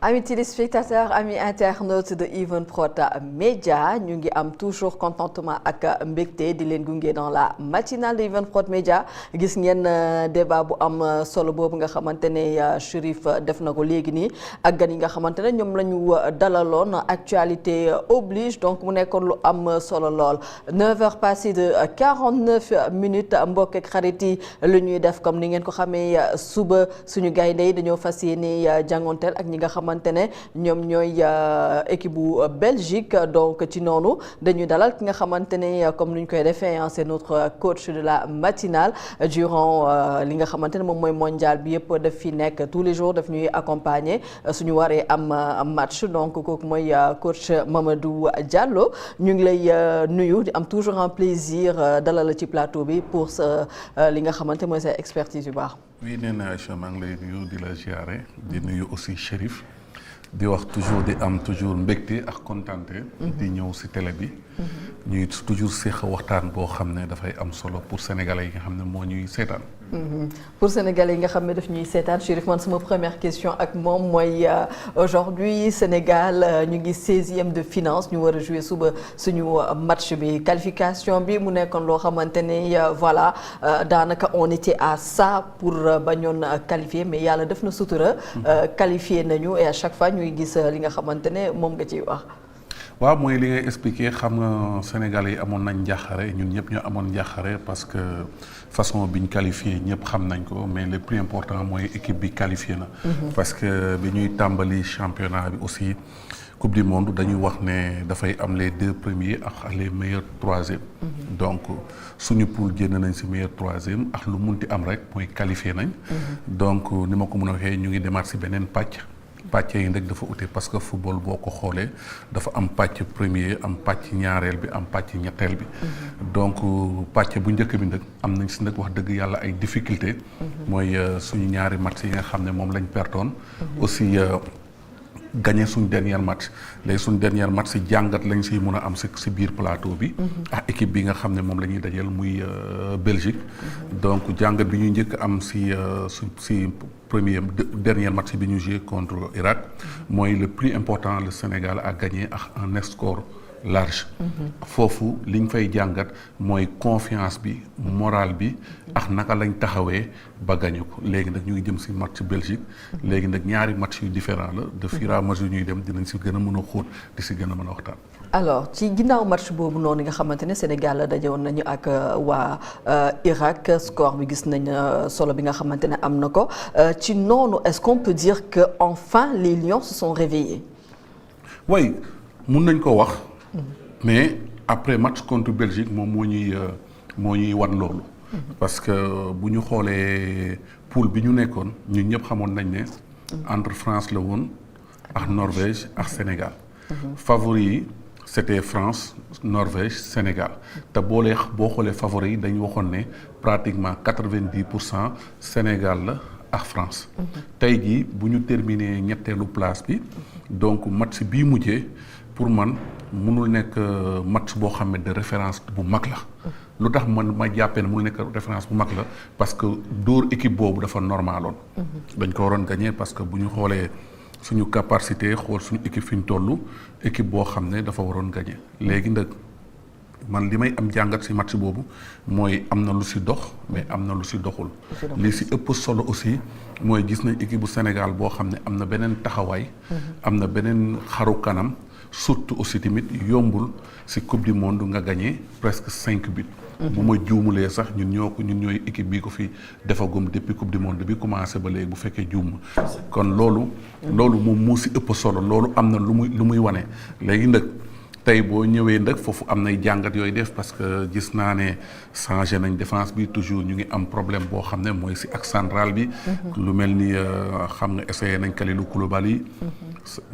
Amis téléspectateurs, amis internautes de Evenprod Média, ñu ngi am toujours contentement ak mbégte di leen gunge dans la matinale de Evenprod Média gis ngeen débat bu am solo boobu nga xamante ne Chérif def na ko léegi nii ak gan yi nga xamante ne ñoom la ñu dalaloon actualité oblige donc mu nekkoon lu am solo lool 9h passées de 49 minutes mbokk ak xarit yi lu ñuy def comme ni ngeen ko xamee suba suñu gaynde yi dañoo fas yéene jàngonteel ak ñi nga xamante ne ñoom ñooy équipe bu Belgique donc ci noonu dañuy dalal ki nga xamante ne comme ni ñu koy defee c'est notre coach de la matinale durant li nga xamante ne moom mooy mondial bi yëpp daf fi nekk tous les jours daf ñuy accompagner suñu waree am match donc kooku mooy coach Mamadou Diallo ñu ngi lay nuyu di am toujours un plaisir dalal la ci plateau bi pour li nga xamante mooy sa expertise yu baax. oui nee na Aïcha maa ngi lay nuyu di la ziare di nuyu aussi Chérif di wax toujours di am toujours mbégte ak kontaante di ñëw ci télé bi ñuy toujours séq waxtaan boo xam ne dafay am solo pour sénégalais yi nga xam ne moo ñuy seetaan pour sénégalais yi nga xam ne daf ñuy seetaan Chérif man sama première question ak moom mooy aujourd'hui Sénégal ñu ngi 16e de finance ñu war a jouer suba suñu match bi qualification bi mu nekkoon loo xamante ne voilà daanaka on était à ça pour bañoon qualifier mais yàlla def na sutura qualifié nañu et à chaque fois ñuy gis li nga xamante ne moom nga ciy wax. waaw mooy li ngay expliqué xam nga Sénégal yi amoon nañ njàqare ñun ñëpp ñoo amoon njàqare parce que façon biñ qualifié ñëpp xam nañ ko mais le plus important mooy équipe bi qualifié na. parce que bi ñuy tàmbali championnat bi aussi coupe du monde dañuy wax ne dafay am les 2 premiers ak les meilleurs 3e. donc suñu poule génn nañ ci meilleur 3e ak lu munti am rek mooy qualifié nañ. donc ni ma ko mën a waxee ñu ngi demaat ci beneen pàcc. pàcc yi nag dafa ute parce que football boo ko xoolee dafa am pàcc premier am pàcc ñaareel bi am pàcc ñetteel bi donc pàcc bu njëkk bi nag am nañ si nag wax dëgg yàlla ay difficulté mooy suñu ñaari match yi nga xam ne moom lañ pertoon aussi gagné suñ dernier match léegi suñ dernier match si jàngat lañ siy mun a am si biir plateau bi ak équipe bi nga xam ne moom la ñuy dajeel muy Belgique donc jàngat bi ñuy njëkk am si dernier match bi ñu joué contre Irak mooy le plus important le Sénégal a gagné ak un score large foofu liñ fay jàngat mooy confiance bi morale bi ak naka lañ taxawee ba gagné ko léegi nag ñu ngi jëm ci match Belgique léegi nag ñaari match yu différent la de fur et à mesure ñuy dem dinañ ci gën a mën a xóot di ci gën a mën a waxtaan. alors ci ginnaaw match boobu noonu nga xamante ne Sénégal la dajewoon nañu ak waa Irak score bi gis nañ solo bi nga xamante ne am na ko ci noonu est-ce qu'on peut dire que enfin les Lions se sont réveillés. oui mun nañ ko wax. mais après match contre Belgique moom moo ñuy wan loolu. parce que bu ñu xoolee poule bi ñu nekkoon ñun ñëpp xamoon nañ ne. entre France la woon ak Norvège ak Sénégal. favori yi c'était France Norvège Sénégal te boo xoolee favori yi dañu waxoon ne pratiquement 90% Sénégal la ak France. tey jii bu ñu terminer ñetteelu place bi donc match bii mujjee pour man mënul nekk match boo xam ne de référence bu mag la. lu tax man ma jàppee ne mënul nekk référence bu mag la parce que dóor équipe boobu dafa normaloon. dañ ko waroon gagner parce que bu ñu xoolee suñu capacité xool suñu équipe fi ñu toll équipe boo xam ne dafa waroon gagner léegi nag man li may am jàngat ci match boobu mooy am na lu ci dox mais am na lu ci doxul. li ci ëpp solo aussi mooy gis nañ équipe bu Sénégal boo xam ne am na beneen taxawaay. am na beneen xaru kanam. surtout aussi tamit yombul ci coupe du monde nga gagné presque 5 buts. bu ma juumulee sax ñun ñooy équipe bi ko fi defagum depuis coupe du monde bi commencé ba léegi bu fekkee juum kon loolu moom moo ci ëpp solo loolu am na lu muy wane léegi nag tey boo ñëwee nag foofu am nay jàngat yooyu def parce que gis naa ne changé nañ défense bi toujours ñu ngi am problème boo xam ne mooy ci axe central bi. lu mel ni xam nga essayé nañ Kalidou Koulibaly.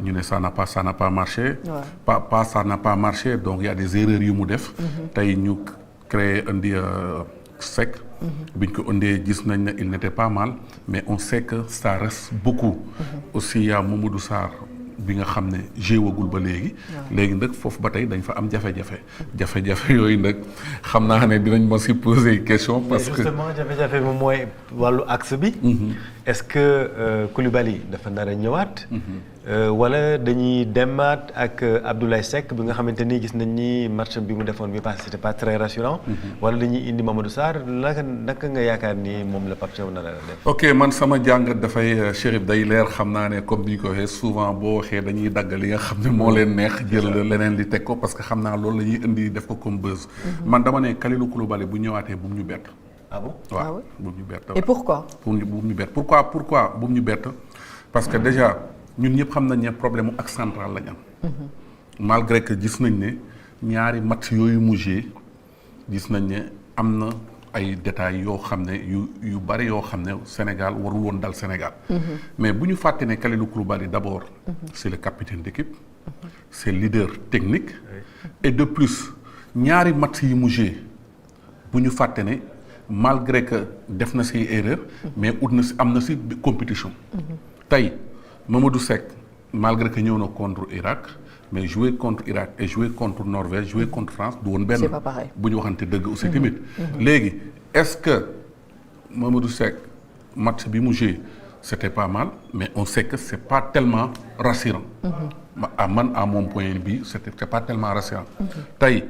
ñu ne ça n'a pas marché. ça n'a pas marché donc y a des erreurs yu mu def. tey ñu créé indi Seck. biñ ko indee gis nañ ne il n'était pas mal mais on sait que ça reste beaucoup. aussi y a Mamadou Sarr bi nga xam ne jéewagul ba léegi. léegi nag foofu ba tey dañ fa am jafe-jafe yooyu nag xam naa ne dinañ ma si poser question. parce que justement jafe-jafe moom mooy wàllu axe bi. est-ce que Koulibaly dafa nar a ñëwaat. wala dañuy demaat ak Abdoulaye Seck bi nga xamante ni gis nañ ni match bi mu defoon bi passé c'était pas très rassurant. wala dañuy indi Mamadou Sarr naka nga yaakaar ni moom la Pape Thiaw na la def. ok man sama jàngat dafay Chérif day leer xam naa ne comme ni ñu ko waxee souvent boo waxee dañuy dagg li nga xam ne moo leen neex jël leneen li teg ko parce que xam naa loolu la ñuy indi def ko comme buzz. man dama ne Kalidou Koulibaly bu ñëwaatee bu mu ñu bett. ah bon waaw bu mu ñu bett. et pourquoi. bu mu ñu bett pourquoi bu mu ñu bett parce que déjà ñun ñëpp xam nañ ne problème mu axe central lañ am. malgré que gis nañ ne ñaari match yooyu mujjee gis nañ ne am na ay détails yoo xam ne yu bari yoo xam ne Sénégal warul woon dal Sénégal. mais bu ñu fàtte ne Kalidou Koulibaly d'abord. c'est le capitaine d'équipe. c'est leader technique. et de plus ñaari match yi mujjee bu ñu fàtte ne malgré que def na say erreur mais ut na si am na si compétition. tey Mamadou Seck malgré que ñëw na contre Irak mais jouer contre Irak et jouer contre Norvège jouer contre France du woon benn. c'est pas pareil bu ñu waxante dëgg aussi tamit. léegi est-ce que Mamadou Seck match bi mu joué c'était pas mal mais on sait que c'est pas tellement rassurant. à mon point de vue c'est pas tellement rassurant. tey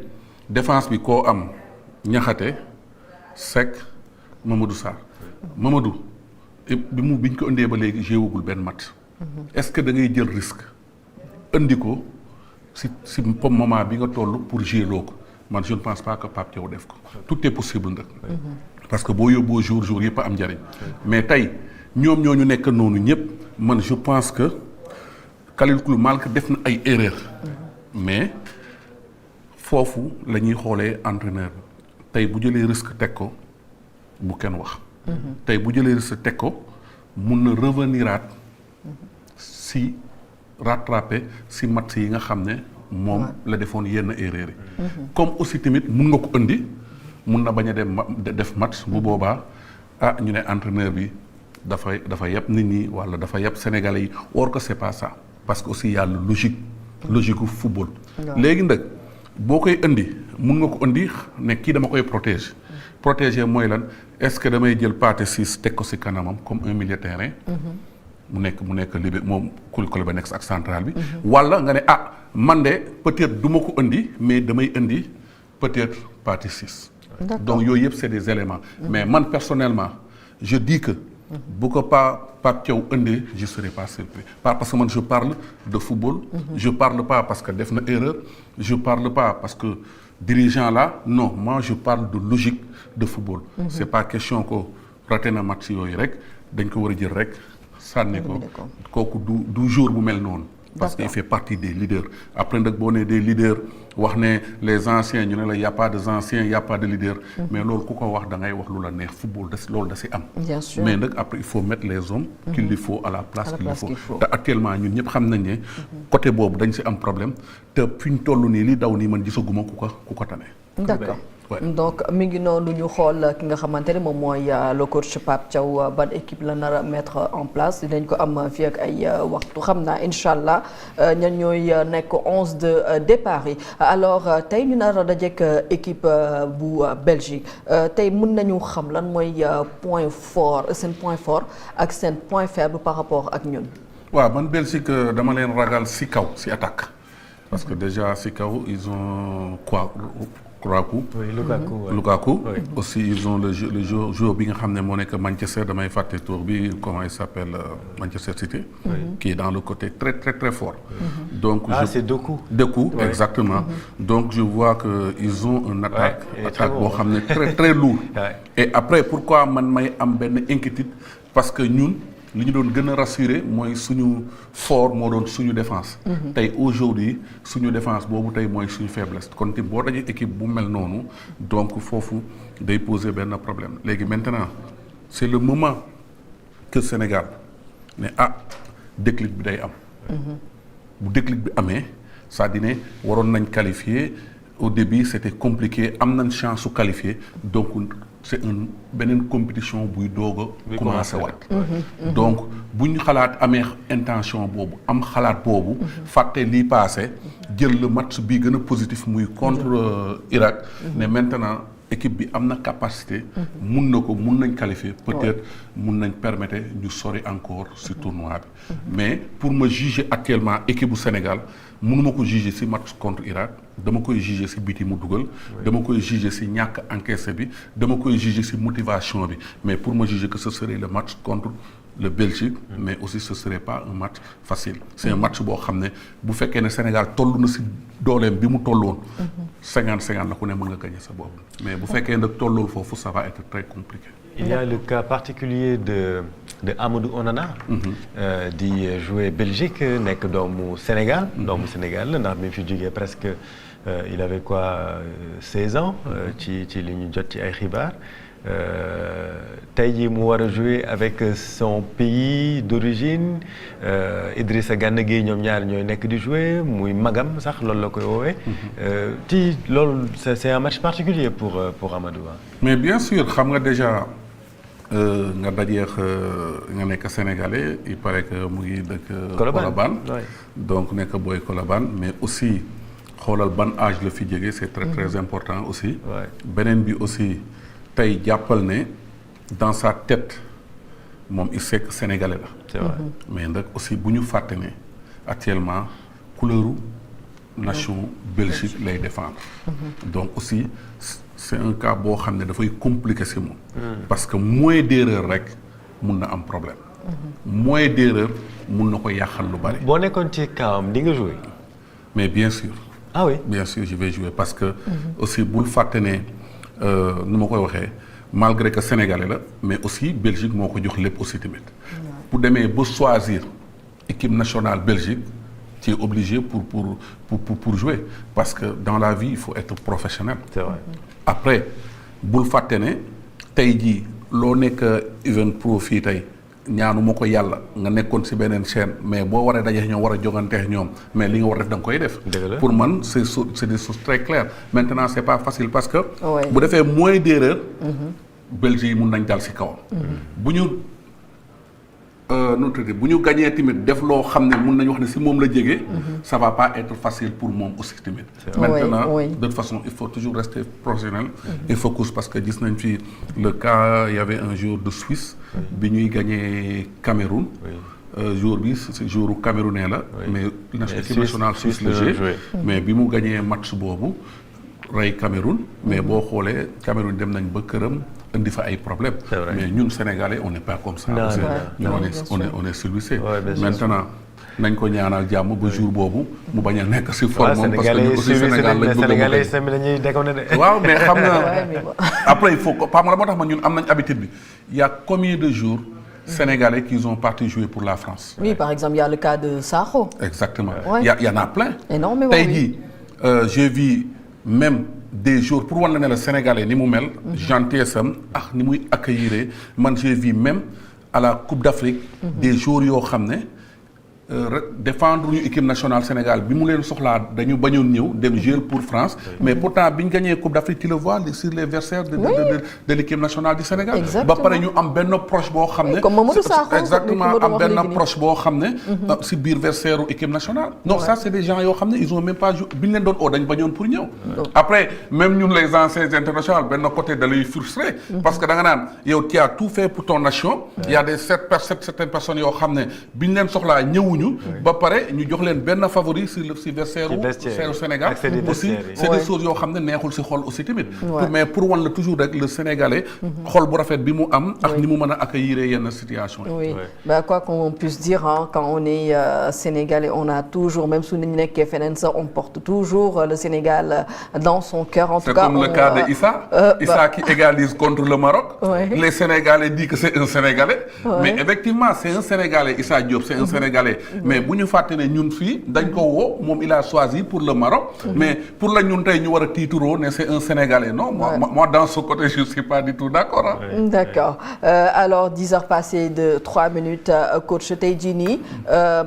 défense bi koo am Niakhaté Seck Mamadou Sarr. Mamadou biñ ko indee ba léegi jéewagul benn match. est-ce que da ngay jël risque indi ko si moment bi nga toll pour jouer loo ko man je ne pense pas que Pape Thiaw def ko tout est possible nag. parce que boo yóbboo jour yëpp a am njariñ mais tey ñoom ñoo ñu nekk noonu ñëpp man je pense que Kalidou Koulibaly def na ay erreurs. mais foofu la ñuy xoolee entraîneur bi tey bu jëlee risque teg ko bu kenn wax. tey bu jëlee risque teg ko mun na reveniraat si rattraper si match yi nga xam ne moom la defoon yenn erreur yi. comme aussi tamit mun nga ko indi mun na bañ a dem def match bu boobaa ñu ne entraîneur bi dafa yeb nit ñi wala dafa yeb sénégalais yi or que c'est pas ça parce que aussi y a le logique gu football. léegi nag boo koy indi mun nga ko indi ne kii dama koy protéger mooy lan est-ce que damay jël Pathé Ciss teg ko si kanamam comme un milieu terrain. mu nekk libé moom Koulibaly nekk ak central bi. wala nga ne man de peut-être du ma ko indi mais damay indi peut-être Pathé Ciss. donc yooyu yëpp c'est des éléments. mais man personnellement je dis que. bu ko Pape Thiaw indee je serai pas surpris pas parce que man je parle de football. je parle pas parce que def na erreur. je parle pas parce que dirigeant là non moi je parle de logique de football. c'est pas question que raté na match yooyu rek dañ ko war a jël rek. sànni ko kooku du jour bu mel noonu. parce qu'il fait partie des leaders après nag boo nee des leaders wax ne les anciens ñu ne la y a pas de anciens y a pas de leaders. mais loolu ku ko wax da ngay wax lu la neex football loolu da si am. bien sûr mais nag après il faut mettre les hommes. qu'il lui faut à la place qu'il lui faut te actuellement ñun ñëpp xam nañ ne. côté boobu dañ si am problème te fi ñu toll nii li daw nii man gisaguma ku ko tane. d'accord. donc mi ngi noonu ñu xool ki nga xamante ne moom mooy le coach Pape Thiaw ban équipe la nar a mettre en place dinañ ko am fii ak ay waxtu xam naa incha allah ñan ñooy nekk 11 de départ yi alors tey ñu nar a dajeek équipe bu Belgique tey mën nañu xam lan mooy seen point fort ak seen point faible par rapport ak ñun. waaw man Belgique dama leen ragal si kaw si attaque parce que déjà si kaw ils ont Lukaku. Lukaku. Oui. Aussi ils ont le joueur bi nga xam ne moo nekk Manchester damay fàtte tour bi comment il s'appelle Manchester City. qui est dans le côté très très très fort. donc c'est Doku. Doku exactement. donc je vois que ils ont un attaque boo xam ne très très lourd. et après pourquoi man may am benn inquiétude parce que ñun. li ñu doon gën a rassurer mooy suñu fort moo doon suñu défense. tey aujourd'hui suñu défense boobu tey mooy suñu faiblesse kon te boo dajee équipe bu mel noonu donc foofu day poser benn problème léegi maintenant c'est le moment que Sénégal ne déclic bi day am. bu déclic bi amee c'est-à-dire ne waroon nañ qualifier au début c'était compliqué am nañ chance su qualifier donc. c'est beneen compétition buy doog a commencé waat donc bu ñu xalaat amee intention boobu am xalaat boobu fàtte lii passé jël le match bi gën a positif muy contre Irak ne maintenant équipe bi am na capacité. mun na ko mun nañ qualifier peut-être mun nañ permettre ñu sori encore ci tournoi bi. mais pour me juger actuellement équipe bu Sénégal mënuma ko juger ci match contre Irak dama koy juger ci biti mu dugal. dama koy juger ci ñàkk encaissé bi dama koy juger ci motivation bi mais pour me juger que ce serait le match contre le Belgique. mais aussi ce serait pas un match facile. c'est un match boo xam ne bu fekkee ne Sénégal toll na ci dooleem bi mu tolloon. 50-50 la ku ne mën nga gagner sa bopp mais bu fekkee nag tollool foofu ça va être très compliqué. Il y a le cas particulier de Amadou Onana. di jouer Belgique nekk doomu Sénégal. doomu Sénégal la ndax bi mu fi jógee presque il avait quoi 16 ans. ci li ñu jot ci ay xibaar. tey jii mu war a jouer avec son pays d'origine Idrissa Gana Gueye ñoom ñaar ñooy nekk di jouer muy magam sax loolu la koy woowee. ci loolu c'est un match particulier pour Amadou. mais bien sûr xam nga déjà nga dajeex nga nekk sénégalais il paraît que mu ngi dëkk Colobane donc nekk booy Colobane mais aussi xoolal ban âge la fi jógee c'est très très important aussi. beneen bi aussi. tey jàppal ne dans sa tête moom il sait que sénégalais la. c'est vrai mais nag aussi bu ñu fàtte ne actuellement couleuru nation Belgique lay défendre. donc aussi c'est un cas boo xam ne dafay compliqué ci moom. parce que moins d'erreur rek mun na am problème. moins d'erreur mun na ko yàqal lu bari. boo nekkoon ci kawam di nga jouer. mais bien sûr. ah oui bien sûr je vais jouer parce que. aussi bul fàtte ne. nu ma koy waxee malgré que sénégalais la mais aussi Belgique moo ko jox lépp aussi tamit. bu demee ba choisir équipe nationale Belgique tu es obligé pour jouer parce que dans la vie il faut être professionnel. c'est vrai. après bul fàtte ne tey jii loo nekk event pro fii tey ñaanu ma ko yàlla nga nekkoon ci beneen chaîne mais boo waree daje ñoom war a joganteex ñoom mais li nga war a def da nga koy def. pour man c'est des choses très claires maintenant c'est pas facile parce que. bu defee moins d'erreur. Belgique mun nañ dal ci kawam. bu ñu bu ñu gagné tamit def loo xam ne mun nañu wax ne ci moom la jege. ça va pas être facile pour moom aussi tamit. maintenant de toute façon il faut toujours rester professionnel. et focus parce que gis nañ fi le cas il y avait un joueur de Suisse. bi ñuy gagné Cameroun. jour bi c'est jour camerounais la. mais équipe nationale Suisse la joué. mais bi mu gagné match boobu rey Cameroun. mais boo xoolee Cameroun dem nañ ba këram. indi fa ay problème mais ñun Sénégalais on n'est pas comme ça. ñun on est civilisé. maintenant nañ ko ñaanal jàmm ba jour boobu mu bañ a nekk ci forme moom parce que ñun aussi Sénégal lañ bëgg Sénégalais sami lañuy déconné de. waaw mais xam nga après il faut que parce que moo tax ma ñun am nañ habitude bi il y a combien de jours Sénégalais qui ont parti jouer pour la France. oui par exemple il y a le cas de Sakho. exactement il y en a plein. énormément tey jii j'ai vu même. des jours pour wan la ne la Sénégalais ni mu mel. gentillesse am ak ni muy accueillir man j'ai vu même à la Coupe d'Afrique. des jours yoo xam ne défendre ñu équipe nationale Sénégal bi mu leen soxlaa dañu bañoon ñëw dem jouer pour France. mais pourtant bi ñu gagné Coupe d'Afrique tu le vois sur les versaires de l'équipe nationale du Sénégal. ba pare ñu am benn proche boo xam ne. comme Mamadou Sakho exactement am benn proche boo xam ne. si biir versaire équipe nationale. non ça c'est des gens yoo xam ne ils ont même pas joué bi ñu leen doon oo dañ bañoon pour ñëw. après même ñun les anciens internationaux benn côté da lay frustré. parce que da nga naan yow tu as tout fait pour ton nation. il y a certaines personnes yoo xam ne bi ñu leen soxlaa ñëwuñu. ba pare ñu jox leen benn favori si versaire au Sénégal aussi c'est des choses yoo xam ne neexul si xol aussi tamit mais pour wan la toujours rek le Sénégalais xol bu rafet bi mu am ak ni mu mën a accueillir yenn situation oui bah quoi qu'on puisse dire quand on est Sénégalais on a toujours même su ñu nekkee feneen sax on porte toujours le Sénégal dans son cœur en tout cas c'est comme le cas de Issa qui égalise contre le Maroc les Sénégalais disent que c'est un Sénégalais mais effectivement c'est un Sénégalais Issa Diop c'est un Sénégalais mais bu ñu fàtte ne ñun fii dañ ko woo moom il a choisi pour le Maroc. mais pour la ñun tey ñu war a tiituroo ne c'est un Sénégalais non. moi dans ce côté je suis pas du tout d'accord hein. d'accord alors 10 heures passées de 3 minutes coach tey jii nii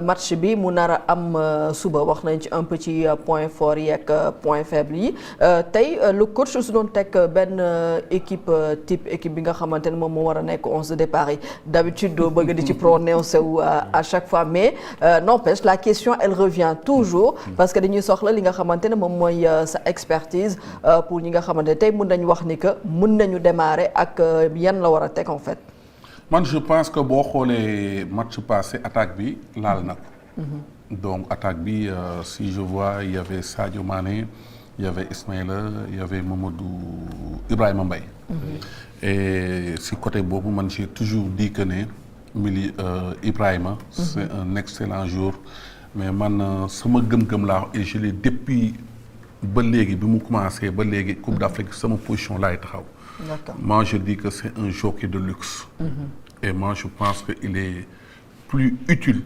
match bi mu nar a am suba wax nañ ci un petit point fort yi ak point faible yi tey le coach su doon teg benn équipe type équipe bi nga xamante ne moom moo war a nekk 11 de départ yi d'habitude doo bëgg di ci prononcer wu à chaque fois mais. n'empêche la question elle revient toujours parce que dañuy soxla li nga xamante ne moom mooy sa expertise pour ñi nga xamante ne tey mën nañu wax ni que mën nañu démarrer ak yan la war a teg en fait. man je pense que boo xoolee match passé attaque bi laal na ko. donc attaque bi si je vois il y avait Sadio Mané il y avait Ismaïla il y avait Mamadou Ibrahima Mbaye. et si côté boobu man j'ai toujours dit que ne Ibrahima. c'est un excellent joueur mais man sama gëm-gëm laa et je l'ai depuis ba léegi bi mu commencé ba léegi Coupe d'Afrique sama position laay taxaw. D'accord. Moi je dis que c'est un jockey de luxe. Et moi je pense que il est plus utile.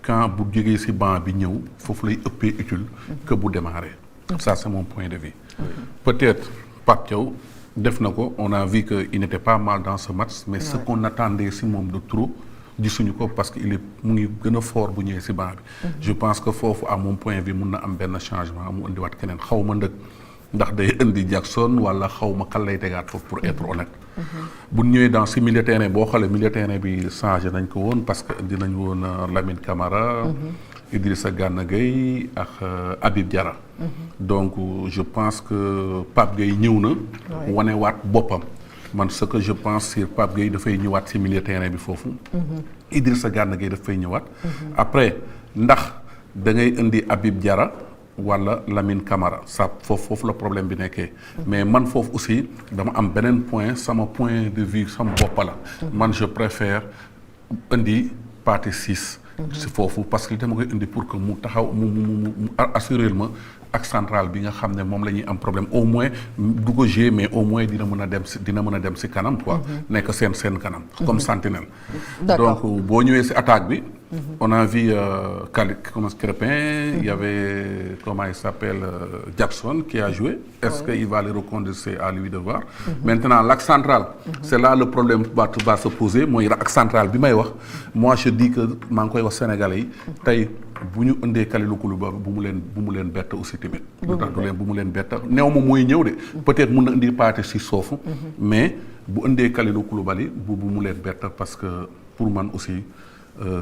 quand bu jógee ci banc bi ñëw foofu lay ëppee utile. que bu démarrer. Ça c'est mon point de vue. Peut-être Pape Thiaw def na ko on a vu que il n'était pas mal dans ce match mais ce qu'on attendait ci moom de trop gisuñu ko parce que il est mu ngi gën a fort bu ñëwee ci banc bi. Je pense que foofu à mon point de vue mun na am benn changement mu indiwaat keneen xaw ma ndëkk ndax day indi Jackson wala xaw ma kan lay tegaat foofu pour être honnête. bu ñëwee dans ci milieu terrain boo xoolee milieu terrain bi changé nañ ko woon parce que indi nañ woon Lamine Camara. Idrissa Gana Gueye ak Habib Diarra. donc je pense que Pape Gueye ñëw na. wanewaat boppam. man ce que je pense sur Pape Gueye dafay ñëwaat ci milieu terrain bi foofu. Idrissa Gana Gueye dafay ñëwaat. après ndax da ngay indi Habib Diarra. wala Lamine Camara ça foofu la problème bi nekkee mais man foofu aussi dama am beneen point sama point de vue sama bopp la man je préfère indi Pathé Ciss si foofu parce que dama koy indi pour que mu taxaw mu assurer ma ak central bi nga xam ne moom la ñuy am problème au moins du ko jouer mais au moins dina mën a dem si kanam quoi nekk seen kanam comme sentinelle. D'accord. donc boo ñëwee si attaque bi on a vu Crépin, il y avait comment il s'appelle Jackson qui a joué. Est-ce qu'il va le reconduire, c'est à lui de voir. Maintenant l'axe central, c'est là le problème va se poser. Moi l'axe central bi may wax moi je dis que maa ngi koy wax Sénégalais yi tey bu ñu indee Kalidou Koulibaly bu mu leen bett aussi tamit. lu tax bu mu leen bett néew ma mooy ñëw de. peut-être mun na indi Pathé Ciss soofu. mais bu indee Kalidou Koulibaly bu mu leen bett parce que pour man aussi.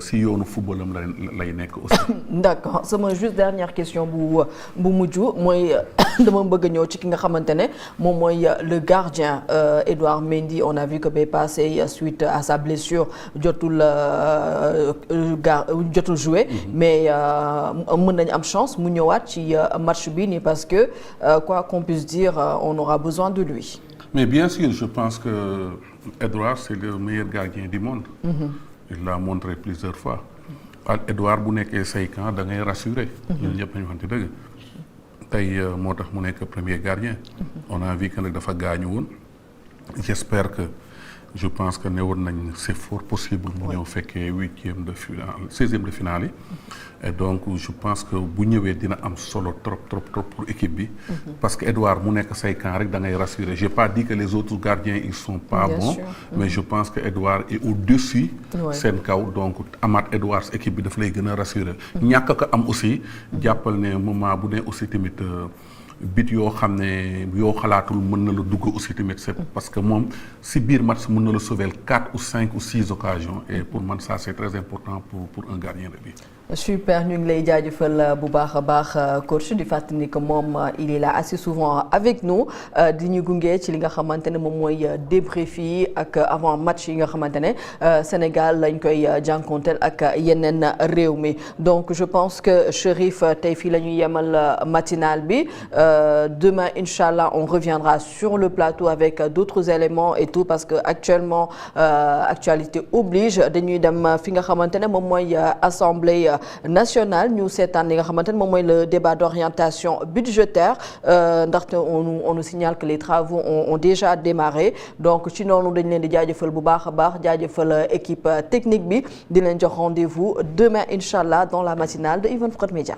si yoonu footballam lay nekk aussi. D'accord sama juste dernière question bu mujj mooy dama bëgg a ñëw ci ki nga xamante ne moom mooy le gardien Edouard Mendy on a vu que bay passé suite à sa blessure jotul jouer mais mën nañu am chance mu ñëwaat ci match bi nii parce que quoi qu'on puisse dire on aura besoin de lui. Mais bien sûr je pense que Edouard c'est le meilleur gardien du monde. Il l'a montré plusieurs fois. ak Edouard bu nekkee say camp da ngay rassurer. ñun ñëpp nañu waxante dëgg. tey moo tax mu nekk premier gardien. on a vu que nag dafa gaañu woon. j'espère que je pense que ne woon nañ c'est fort possible mu ñëw fekkee 8e de finale 16e de finale yi. et donc je pense que bu ñëwee dina am solo trop pour équipe bi. parce que Edouard mu nekk say camp rek da ngay rassurer j'ai pas dit que les autres gardiens ils sont pas bons. mais je pense que Edouard est au-dessus. seen kaw donc amaat Edouard équipe bi daf lay gën a rassurer. ñàkk ko am aussi jàppal ne moment bu ne aussi tamit. bit yoo xam ne yoo xalaatul mën na la dugg aussi tamit c'est parce que moom si biir match mën na la sauver 4 ou 5 ou 6 occasions et pour man ça c'est très important pour un gardien de but. Super ñu ngi lay jaajëfal bu baax a baax coach di fàttali ni que moom il est là assez souvent avec nous di ñu gunge ci li nga xamante ne moom mooy débrief yi ak avant match yi nga xamante ne Sénégal lañ koy jànkonteel ak yeneen réew mi donc je pense que Chérif tey fii la ñuy yemal matinal bi. Demain inchallah on reviendra sur le plateau avec d'autres éléments et tout parce que actuellement actualité oblige dañuy dem fi nga xamante ne moom mooy assemblée nationale ñu seetaan li nga xamante ne moom mooy le débat d'orientation budgétaire ndaxte on nous signale que les travaux ont déjà démarré donc ci noonu dañ leen di jaajëfal bu baax a baax jaajëfal équipe technique bi di leen jox rendez-vous demain inchallah dans la matinale de Even Prod Media.